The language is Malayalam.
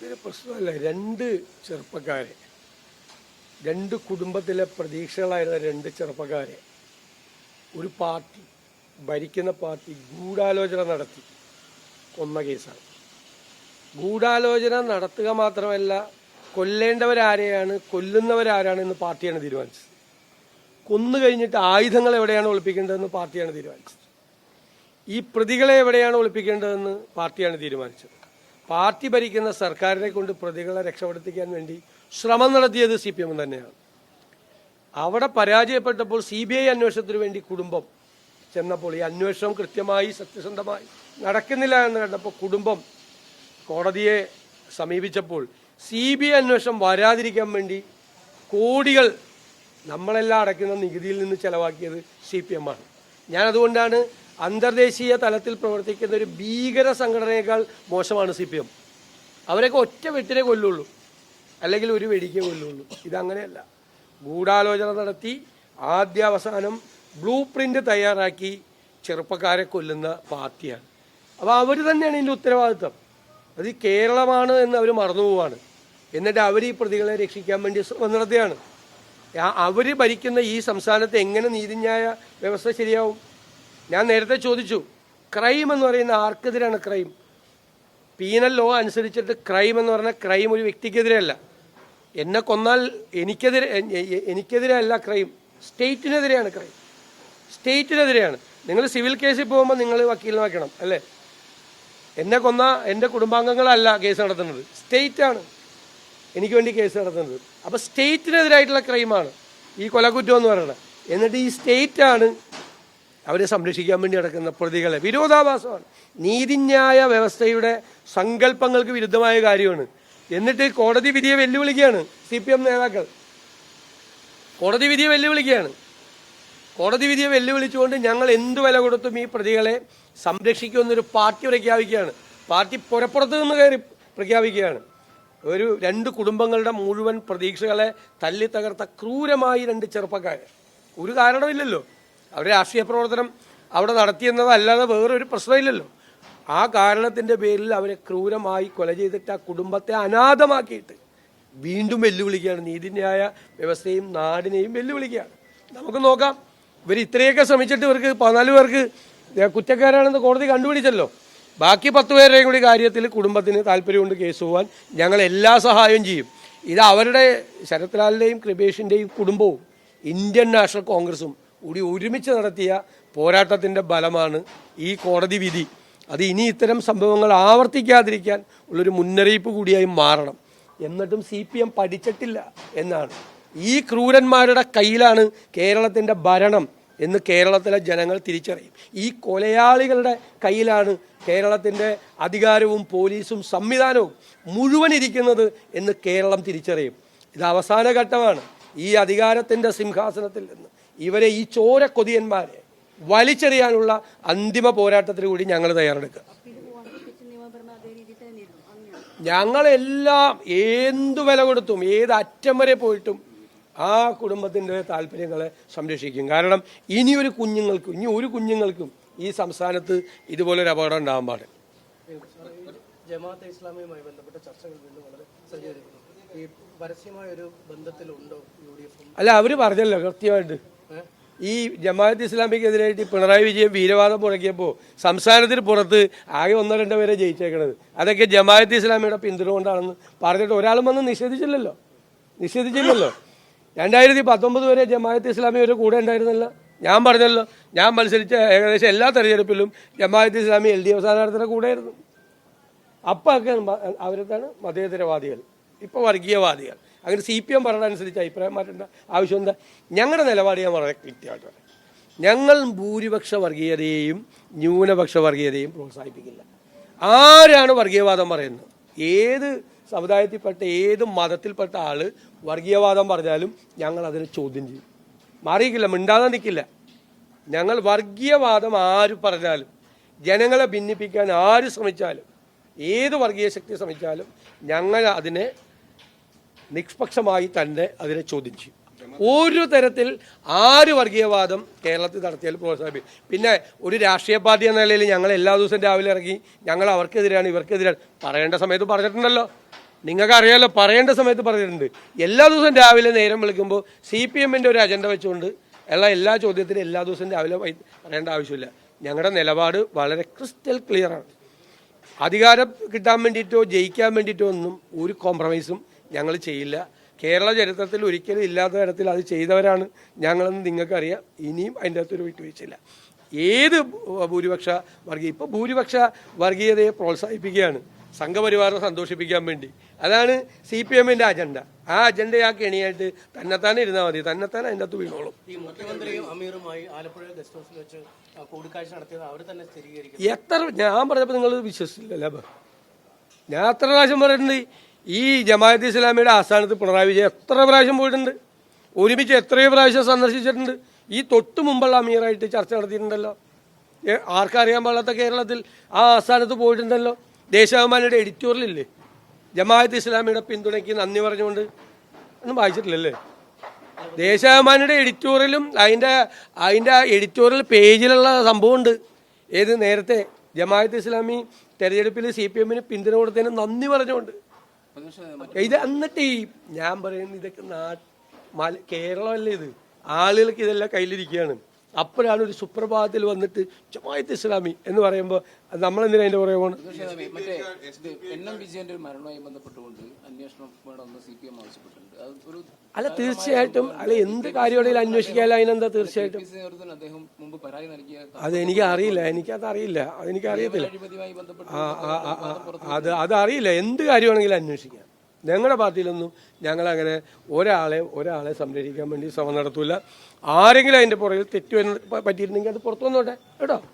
ഇതൊരു പ്രശ്നമല്ല. രണ്ട് ചെറുപ്പക്കാരെ, രണ്ട് കുടുംബത്തിലെ പ്രതീക്ഷകളായിരുന്ന രണ്ട് ചെറുപ്പക്കാരെ ഒരു പാർട്ടി, ഭരിക്കുന്ന പാർട്ടി ഗൂഢാലോചന നടത്തി കൊന്ന കേസാണ്. ഗൂഢാലോചന നടത്തുക മാത്രമല്ല, കൊല്ലേണ്ടവരാരെയാണ്, കൊല്ലുന്നവരാരാണെന്ന് പാർട്ടിയാണ് തീരുമാനിച്ചത്. കൊന്നു കഴിഞ്ഞിട്ട് ആയുധങ്ങൾ എവിടെയാണ് ഒളിപ്പിക്കേണ്ടതെന്ന് പാർട്ടിയാണ് തീരുമാനിച്ചത്. ഈ പ്രതികളെ എവിടെയാണ് ഒളിപ്പിക്കേണ്ടതെന്ന് പാർട്ടിയാണ് തീരുമാനിച്ചത്. പാർട്ടി ഭരിക്കുന്ന സർക്കാരിനെ കൊണ്ട് പ്രതികളെ രക്ഷപ്പെടുത്തിക്കാൻ വേണ്ടി ശ്രമം നടത്തിയത് CPM തന്നെയാണ്. അവിടെ പരാജയപ്പെട്ടപ്പോൾ CBI അന്വേഷണത്തിന് വേണ്ടി കുടുംബം ചെന്നപ്പോൾ ഈ അന്വേഷണം കൃത്യമായി സത്യസന്ധമായി നടക്കുന്നില്ല എന്ന് കണ്ടപ്പോൾ കുടുംബം കോടതിയെ സമീപിച്ചപ്പോൾ CBI അന്വേഷണം വരാതിരിക്കാൻ വേണ്ടി കോടികൾ നമ്മളെല്ലാം അടയ്ക്കുന്ന നികുതിയിൽ നിന്ന് ചെലവാക്കിയത് CPM ആണ്. ഞാനതുകൊണ്ടാണ് അന്തർദേശീയ തലത്തിൽ പ്രവർത്തിക്കുന്ന ഒരു ഭീകര സംഘടനയേക്കാൾ മോശമാണ് CPM. അവരൊക്കെ ഒറ്റ വെട്ടിനെ കൊല്ലുള്ളൂ, അല്ലെങ്കിൽ ഒരു വെടിക്കേ കൊല്ലുള്ളൂ. ഇതങ്ങനെയല്ല. ഗൂഢാലോചന നടത്തി ആദ്യ അവസാനം ബ്ലൂ പ്രിന്റ് തയ്യാറാക്കി ചെറുപ്പക്കാരെ കൊല്ലുന്ന പാർട്ടിയാണ്. അപ്പോൾ അവർ തന്നെയാണ് ഇതിൻ്റെ ഉത്തരവാദിത്വം. അത് കേരളമാണ് എന്ന് അവർ മറന്നുപോവാണ്. എന്നിട്ട് അവർ ഈ പ്രതികളെ രക്ഷിക്കാൻ വേണ്ടി ശ്രമം നടത്തുകയാണ്. അവർ ഭരിക്കുന്ന ഈ സംസ്ഥാനത്ത് എങ്ങനെ നീതിന്യായ വ്യവസ്ഥ ശരിയാവും? ഞാൻ നേരത്തെ ചോദിച്ചു, ക്രൈം എന്ന് പറയുന്ന ആർക്കെതിരാണ് ക്രൈം? പീനൽ ലോ അനുസരിച്ചിട്ട് ക്രൈം എന്ന് പറഞ്ഞാൽ ക്രൈം ഒരു വ്യക്തിക്കെതിരെയല്ല. എന്നെ കൊന്നാൽ എനിക്കെതിരെ അല്ല ക്രൈം, സ്റ്റേറ്റിനെതിരെയാണ് ക്രൈം. സ്റ്റേറ്റിനെതിരെയാണ്. നിങ്ങൾ സിവിൽ കേസിൽ പോകുമ്പോൾ നിങ്ങൾ വക്കീലിനെ വയ്ക്കണം അല്ലേ? എന്നെ കൊന്ന എൻ്റെ കുടുംബാംഗങ്ങളല്ല കേസ് നടത്തുന്നത്, സ്റ്റേറ്റാണ് എനിക്ക് വേണ്ടി കേസ് നടത്തുന്നത്. അപ്പോൾ സ്റ്റേറ്റിനെതിരായിട്ടുള്ള ക്രൈമാണ് ഈ കൊലക്കുറ്റം എന്ന് പറയുന്നത്. എന്നിട്ട് ഈ സ്റ്റേറ്റാണ് അവരെ സംരക്ഷിക്കാൻ വേണ്ടി നടക്കുന്ന പ്രതികളെ. വിരോധാഭാസമാണ്. നീതിന്യായ വ്യവസ്ഥയുടെ സങ്കല്പങ്ങൾക്ക് വിരുദ്ധമായ കാര്യമാണ്. എന്നിട്ട് കോടതി വിധിയെ വെല്ലുവിളിക്കുകയാണ് CPM നേതാക്കൾ. കോടതി വിധിയെ വെല്ലുവിളിക്കുകയാണ്. കോടതി വിധിയെ വെല്ലുവിളിച്ചുകൊണ്ട് ഞങ്ങൾ എന്ത് വില കൊടുത്തും ഈ പ്രതികളെ സംരക്ഷിക്കുമെന്നൊരു പാർട്ടി പ്രഖ്യാപിക്കുകയാണ്. പാർട്ടി പുറപ്പുറത്ത് നിന്ന് കയറി പ്രഖ്യാപിക്കുകയാണ്. ഒരു രണ്ട് കുടുംബങ്ങളുടെ മുഴുവൻ പ്രതീക്ഷകളെ തല്ലി തകർത്ത ക്രൂരമായി രണ്ട് ചെറുപ്പക്കാരെ. ഒരു കാരണമില്ലല്ലോ, അവരുടെ രാഷ്ട്രീയ പ്രവർത്തനം അവിടെ നടത്തിയെന്നതല്ലാതെ വേറൊരു പ്രശ്നമില്ലല്ലോ. ആ കാരണത്തിൻ്റെ പേരിൽ അവരെ ക്രൂരമായി കൊല ചെയ്തിട്ട് ആ കുടുംബത്തെ അനാഥമാക്കിയിട്ട് വീണ്ടും വെല്ലുവിളിക്കുകയാണ്. നീതിന്യായ വ്യവസ്ഥയും നാടിനെയും വെല്ലുവിളിക്കുകയാണ്. നമുക്ക് നോക്കാം, ഇവർ ഇത്രയൊക്കെ ശ്രമിച്ചിട്ട് ഇവർക്ക് 14 പേർക്ക് കുറ്റക്കാരാണെന്ന് കോടതി കണ്ടുപിടിച്ചല്ലോ. ബാക്കി 10 പേരുടെയും കൂടി കാര്യത്തിൽ കുടുംബത്തിന് താല്പര്യമുണ്ട് കേസ് പോകാൻ ഞങ്ങൾ എല്ലാ സഹായവും ചെയ്യും. ഇത് അവരുടെ ശരത് ലാലിൻ്റെയും കൃപേഷിൻ്റെയും കുടുംബവും ഇന്ത്യൻ നാഷണൽ കോൺഗ്രസും കൂടി ഒരുമിച്ച് നടത്തിയ പോരാട്ടത്തിൻ്റെ ബലമാണ് ഈ കോടതി വിധി. അത് ഇനി ഇത്തരം സംഭവങ്ങൾ ആവർത്തിക്കാതിരിക്കാൻ ഉള്ളൊരു മുന്നറിയിപ്പ് കൂടിയായി മാറണം. എന്നിട്ടും CPM പഠിച്ചിട്ടില്ല എന്നാണ്. ഈ ക്രൂരന്മാരുടെ കയ്യിലാണ് കേരളത്തിൻ്റെ ഭരണം എന്ന് കേരളത്തിലെ ജനങ്ങൾ തിരിച്ചറിയും. ഈ കൊലയാളികളുടെ കയ്യിലാണ് കേരളത്തിൻ്റെ അധികാരവും പോലീസും സംവിധാനവും മുഴുവൻ ഇരിക്കുന്നത് എന്ന് കേരളം തിരിച്ചറിയും. ഇത് അവസാന ഘട്ടമാണ്. ഈ അധികാരത്തിൻ്റെ സിംഹാസനത്തിൽ നിന്ന് ഇവരെ, ഈ ചോര കൊതിയന്മാരെ വലിച്ചെറിയാനുള്ള അന്തിമ പോരാട്ടത്തിന് കൂടി ഞങ്ങൾ തയ്യാറെടുക്കുക. ഞങ്ങളെല്ലാം എന്തു വില കൊടുത്തും ഏത് അറ്റം വരെ പോയിട്ടും ആ കുടുംബത്തിൻ്റെ താല്പര്യങ്ങളെ സംരക്ഷിക്കും. കാരണം ഇനി ഒരു കുഞ്ഞുങ്ങൾക്കും ഈ സംസ്ഥാനത്ത് ഇതുപോലൊരു അപകടം ഉണ്ടാകാൻ പാടില്ല. ജമാഅത്തെ ഇസ്ലാമിയുമായി ബന്ധപ്പെട്ട ചർച്ചകൾ വീണ്ടും വളരെ സജീവമായിരിക്കുന്നു. ഈ പരസ്യമായ ഒരു ബന്ധത്തിലുണ്ടോ UDF? അല്ല, അവർ പറഞ്ഞല്ലോ കൃത്യമായിട്ട്. ഈ ജമാഅത്ത് ഇസ്ലാമിക്കെതിരായിട്ട് പിണറായി വിജയൻ വീരവാദം മുടക്കിയപ്പോൾ സംസ്ഥാനത്തിന് പുറത്ത് ആകെ 1-2 പേരെ ജയിച്ചേക്കണത്. അതൊക്കെ ജമാഅത്ത് ഇസ്ലാമിയുടെ പിന്തുണ കൊണ്ടാണെന്ന് പറഞ്ഞിട്ട് ഒരാളും വന്ന് നിഷേധിച്ചില്ലല്ലോ. 2019 വരെ ജമാഅത്ത് ഇസ്ലാമി ഒരു കൂടെ ഉണ്ടായിരുന്നല്ലോ. ഞാൻ പറഞ്ഞല്ലോ, ഞാൻ മത്സരിച്ച ഏകദേശം എല്ലാ തെരഞ്ഞെടുപ്പിലും ജമാഅത്ത് ഇസ്ലാമി LDF സ്ഥാനാർത്ഥിയുടെ കൂടെയായിരുന്നു. അപ്പം ഒക്കെ അവരൊക്കെയാണ് മതേതരവാദികൾ, ഇപ്പോൾ വർഗീയവാദികൾ. അങ്ങനെ CPM പറഞ്ഞതനുസരിച്ച് അഭിപ്രായം മാറ്റേണ്ട ആവശ്യം എന്താ? ഞങ്ങളുടെ നിലപാട് ഞാൻ വളരെ കൃത്യമായിട്ട് പറയാം. ഞങ്ങൾ ഭൂരിപക്ഷ വർഗീയതയെയും ന്യൂനപക്ഷ വർഗീയതയും പ്രോത്സാഹിപ്പിക്കില്ല. ആരാണ് വർഗീയവാദം പറയുന്നത്? ഏത് സമുദായത്തിൽപ്പെട്ട ഏത് മതത്തിൽപ്പെട്ട ആൾ വർഗീയവാദം പറഞ്ഞാലും ഞങ്ങൾ അതിനെ ചോദ്യം ചെയ്യും. മാറിയിക്കില്ല, മിണ്ടാതെ നിൽക്കില്ല. ഞങ്ങൾ വർഗീയവാദം ആര് പറഞ്ഞാലും, ജനങ്ങളെ ഭിന്നിപ്പിക്കാൻ ആര് ശ്രമിച്ചാലും, ഏത് വർഗീയ ശക്തി ശ്രമിച്ചാലും ഞങ്ങൾ അതിനെ നിഷ്പക്ഷമായി തന്നെ അതിനെ ചോദ്യം ചെയ്യും. ഒരു തരത്തിൽ ആര് വർഗീയവാദം കേരളത്തിൽ നടത്തിയാലും പ്രോത്സാഹിപ്പിക്കും. പിന്നെ ഒരു രാഷ്ട്രീയ പാർട്ടി എന്ന നിലയിൽ ഞങ്ങൾ എല്ലാ ദിവസവും രാവിലെ ഇറങ്ങി ഞങ്ങൾ അവർക്കെതിരാണ് ഇവർക്കെതിരാണ് പറയേണ്ട സമയത്ത് പറഞ്ഞിട്ടുണ്ടല്ലോ. നിങ്ങൾക്ക് അറിയാലോ, പറയേണ്ട സമയത്ത് പറഞ്ഞിട്ടുണ്ട്. എല്ലാ ദിവസവും രാവിലെ നേരം വിളിക്കുമ്പോൾ CPM-ന്റെ ഒരു അജണ്ട വെച്ചുകൊണ്ട് എല്ലാ ചോദ്യത്തിനും എല്ലാ ദിവസവും രാവിലെ പറയേണ്ട ആവശ്യമില്ല. ഞങ്ങളുടെ നിലപാട് വളരെ ക്രിസ്റ്റൽ ക്ലിയറാണ്. അധികാരം കിട്ടാൻ വേണ്ടിയിട്ടോ ജയിക്കാൻ വേണ്ടിയിട്ടോ ഒന്നും ഒരു കോംപ്രമൈസും ഞങ്ങൾ ചെയ്യില്ല. കേരള ചരിത്രത്തിൽ ഒരിക്കലും ഇല്ലാത്ത തരത്തിൽ അത് ചെയ്തവരാണ് ഞങ്ങളെന്ന് നിങ്ങൾക്കറിയാം. ഇനിയും അതിൻ്റെ അകത്തൊരു വിട്ടുവീഴ്ചയില്ല. ഏത് ഭൂരിപക്ഷ ഇപ്പോൾ ഭൂരിപക്ഷ വർഗീയതയെ പ്രോത്സാഹിപ്പിക്കുകയാണ് സംഘപരിവാറിനെ സന്തോഷിപ്പിക്കാൻ വേണ്ടി. അതാണ് CPM-ന്റെ അജണ്ട. ആ അജണ്ടയാക്കി എണിയായിട്ട് തന്നെത്താനെ ഇരുന്നാൽ മതി, തന്നെത്താനെ അതിൻ്റെ അകത്ത് വീണോളും. ഈ മുഖ്യമന്ത്രിയും അമീറുമായി ആലപ്പുഴ ഗസ്റ്റ് ഹൗസിൽ വെച്ച് കൂടിക്കാഴ്ച നടത്തിയത് അവർ തന്നെ സ്ഥിരീകരിക്കും. ഞാൻ പറഞ്ഞപ്പോൾ നിങ്ങൾ വിശ്വസിച്ചില്ലല്ലോ. ഞാൻ എത്ര പ്രാവശ്യം പറഞ്ഞിട്ടുണ്ട്. ഈ ജമാഅത്ത് ഇസ്ലാമിയുടെ ആസ്ഥാനത്ത് പിണറായി വിജയൻ എത്ര പ്രാവശ്യം പോയിട്ടുണ്ട്, ഒരുമിച്ച് എത്രയോ പ്രാവശ്യം സന്ദർശിച്ചിട്ടുണ്ട്. ഈ തൊട്ട് മുമ്പുള്ള അമീറായിട്ട് ചർച്ച നടത്തിയിട്ടുണ്ടല്ലോ. ആർക്കറിയാൻ പാടാത്ത കേരളത്തിൽ ആ ആസ്ഥാനത്ത് പോയിട്ടുണ്ടല്ലോ. ദേശാഭിമാനിയുടെ എഡിറ്റോറിയലില്ലേ, ജമാഅത്ത് ഇസ്ലാമിയുടെ പിന്തുണയ്ക്ക് നന്ദി പറഞ്ഞുകൊണ്ട്, ഒന്നും വായിച്ചിട്ടില്ലല്ലേ? ദേശാഭിമാനിയുടെ എഡിറ്റോറിയലും അതിൻ്റെ എഡിറ്റോറിയൽ പേജിലുള്ള സംഭവമുണ്ട്. ഏത് നേരത്തെ ജമാഅത്ത് ഇസ്ലാമി തെരഞ്ഞെടുപ്പിൽ CPM-ന് പിന്തുണ കൊടുത്തതിന് നന്ദി പറഞ്ഞുകൊണ്ട്. ഇത് എന്നിട്ട് ഞാൻ പറയുന്നത് ഇതൊക്കെ കേരളമല്ലേ, ഇത് ആളുകൾക്ക് ഇതെല്ലാം കയ്യിലിരിക്കുകയാണ്. അപ്പോഴാണ് ഒരു സുപ്രഭാതത്തിൽ വന്നിട്ട് ജമാഅത്ത് ഇസ്ലാമി എന്ന് പറയുമ്പോൾ നമ്മളെന്തിനാ അതിന്റെ പുറകെ പോകണം? മറ്റേ NM വിജയന്റെ ഒരു മരണവുമായി ബന്ധപ്പെട്ടുകൊണ്ട് അന്വേഷണം വേണമെന്ന് CPM ആവശ്യപ്പെട്ടിട്ടുണ്ട്. അല്ല, തീർച്ചയായിട്ടും അല്ല, എന്ത് കാര്യമാണെങ്കിലും അന്വേഷിക്കാമല്ലോ. അതിനെന്താ, തീർച്ചയായിട്ടും അദ്ദേഹം മുമ്പ് പരാതി നൽകിയ അതെനിക്ക് അറിയില്ല, അതെനിക്കറിയത്തില്ല. അഴിമതിയുമായി ബന്ധപ്പെട്ട് അതറിയില്ല. എന്ത് കാര്യമാണെങ്കിലും അന്വേഷിക്കാം. ഞങ്ങളുടെ പാർട്ടിയിലൊന്നും ഞങ്ങളങ്ങനെ ഒരാളെ സംരക്ഷിക്കാൻ വേണ്ടി ശ്രമം നടത്തൂല. ആരെങ്കിലും അതിൻ്റെ പുറകിൽ തെറ്റ് പറ്റിയിരുന്നെങ്കിൽ അത് പുറത്തു വന്നോട്ടെ കേട്ടോ.